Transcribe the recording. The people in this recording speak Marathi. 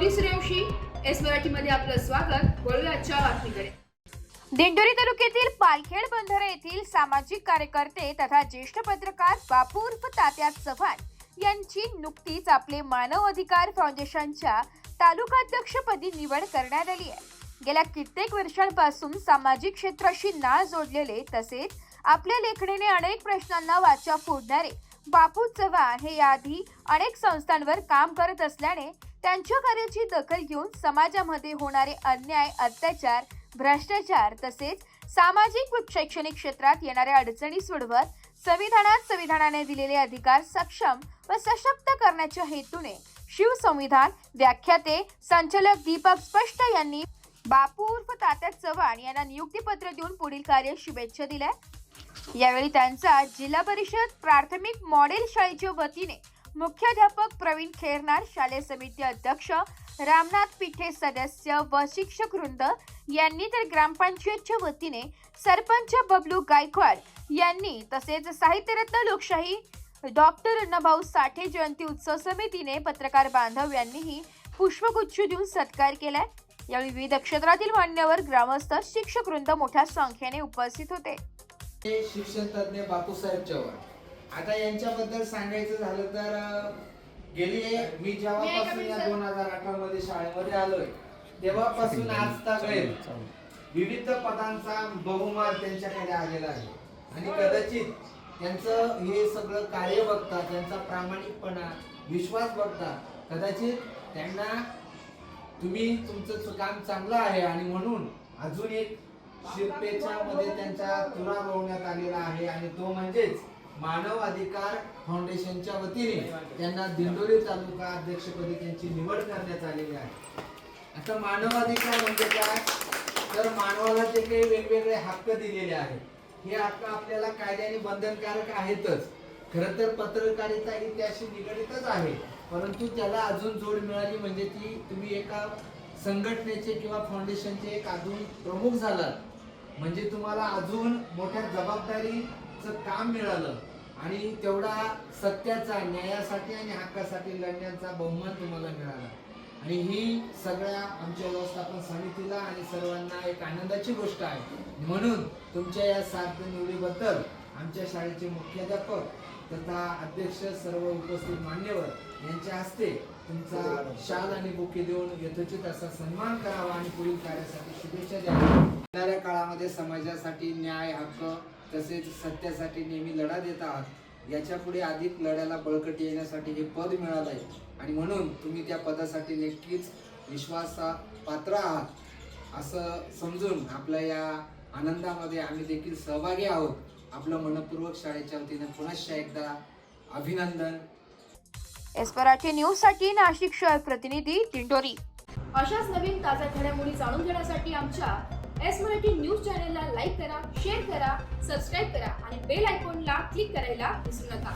गौरी सूर्यवंशी एस मराठीमध्ये आपलं स्वागत। वळूया आजच्या बातमीकडे। दिंडोरी तालुक्यातील पालखेड बंधारा येथील सामाजिक कार्यकर्ते तथा ज्येष्ठ पत्रकार बापू उर्फ तात्या चव्हाण यांची नुकतीच आपले मानव अधिकार फाउंडेशनच्या तालुकाध्यक्षपदी निवड करण्यात आली आहे। गेल्या कित्येक वर्षांपासून सामाजिक क्षेत्राशी नाळ जोडलेले तसेच आपल्या लेखणीने अनेक प्रश्नांना वाचा फोडणारे बापू चव्हाण हे याआधी अनेक संस्थांवर काम करत असल्याने त्यांच्या कार्याची दखल घेऊन समाजामध्ये होणारे अन्याय, अत्याचार, भ्रष्टाचार तसेच सामाजिक व शैक्षणिक क्षेत्रात येणाऱ्या अडचणी सोडवत संविधानाने दिलेले अधिकार सक्षम व सशक्त करण्याच्या हेतूने शिवसंविधान व्याख्याते संचालक दीपक स्पष्ट यांनी बापू उर्फ तात्या चव्हाण यांना नियुक्तीपत्र देऊन पुढील कार्य शुभेच्छा दिल्या। यावेळी त्यांचा जिल्हा परिषद प्राथमिक मॉडेल शाळेच्या वतीने मुख्याध्यापक प्रवीण खेरनार, शालेय समिती अध्यक्ष रामनाथ पिठे सदस्य व शिक्षक वृंद यांनी तर ग्रामपंचायतच्या वतीने सरपंच बबलू गायकवाड यांनी तसेच साहित्यरत्न लोकशाही डॉक्टर अण्णाभाऊ साठे जयंती उत्सव समितीने पत्रकार बांधव यांनीही पुष्पगुच्छ देऊन सत्कार केलाय। यावेळी विविध क्षेत्रातील मान्यवर, ग्रामस्थ, शिक्षक वृंद मोठ्या संख्येने उपस्थित होते। शिक्षण तज्ञ बापूसाहेब चव्हाण, आता यांच्याबद्दल सांगायचं झालं तर मी जेव्हापासून या 2018 मध्ये शाळेमध्ये आलोय तेव्हापासून आजतापर्यंत विविध पदांचा बहुमान त्यांच्याकडे आलेला आहे आणि कदाचित त्यांचं हे सगळं कार्य बघता, त्यांचा प्रामाणिकपणा, विश्वास बघता कदाचित त्यांना तुमचं काम चांगलं आहे आणि म्हणून अजून एक शिरपेच्या मध्ये त्यांचा तुरा रोवण्यात आलेला आहे आणि तो म्हणजेच मानव अधिकार फाउंडेशनच्या वतीने त्यांना दिंडोरी तालुका अध्यक्षपदी त्यांची निवड करण्यात आलेली आहे। आता मानव अधिकार म्हणजे काय, तर मानवाला जे काही वेगवेगळे हक्क दिलेले आहेत हे हक्क आपल्याला कायद्याने बंधनकारक आहेतच। खरं तर पत्रकारिता ही त्याशी निगडीतच आहे, परंतु त्याला अजून जोड मिळाली म्हणजे ती तुम्ही एका संघटनेचे किंवा फाउंडेशनचे एक अजून प्रमुख झालात म्हणजे तुम्हाला अजून मोठ्या जबाबदारीचं काम मिळालं आणि तेवढा सत्याचा, न्यायासाठी आणि हक्कासाठी लढण्याचा बहुमान तुम्हाला मिळाला आणि ही सगळ्या आमच्या व्यवस्थापन समितीला आणि सर्वांना एक आनंदाची गोष्ट आहे। म्हणून तुमच्या या सार्थ निवडीबद्दल आमच्या शाळेचे मुख्याध्यापक तथा अध्यक्ष, सर्व उपस्थित मान्यवर यांच्या हस्ते तुमचा शाल आणि बुके देऊन यथोचित असा सन्मान करावा आणि पुढील कार्यासाठी शुभेच्छा द्याव्या। येणाऱ्या काळामध्ये समाजासाठी न्याय, हक्क तसेच सत्यासाठी नेहमी लढा देत आहात। याच्या पुढे अधिक लढ्याला बळकटी येण्यासाठी हे पद मिळालं आहे आणि म्हणून तुम्ही त्या पदासाठी नक्कीच विश्वासपात्र आहात असं समजून आपल्या या आनंदामध्ये आम्ही देखील सहभागी आहोत। आपलं मनपूर्वक शाळेच्या वतीने पुनश्च एकदा अभिनंदन। एस मराठी न्यूज साठी नाशिक शहर प्रतिनिधी दिंडोरी। अशाच नवीन ताज्या घडामोडी जाणून घेण्यासाठी आमच्या एस मराठी न्यूज चॅनलला लाईक करा, शेअर करा, सबस्क्राईब करा आणि बेल आयकॉनला क्लिक करायला विसरू नका।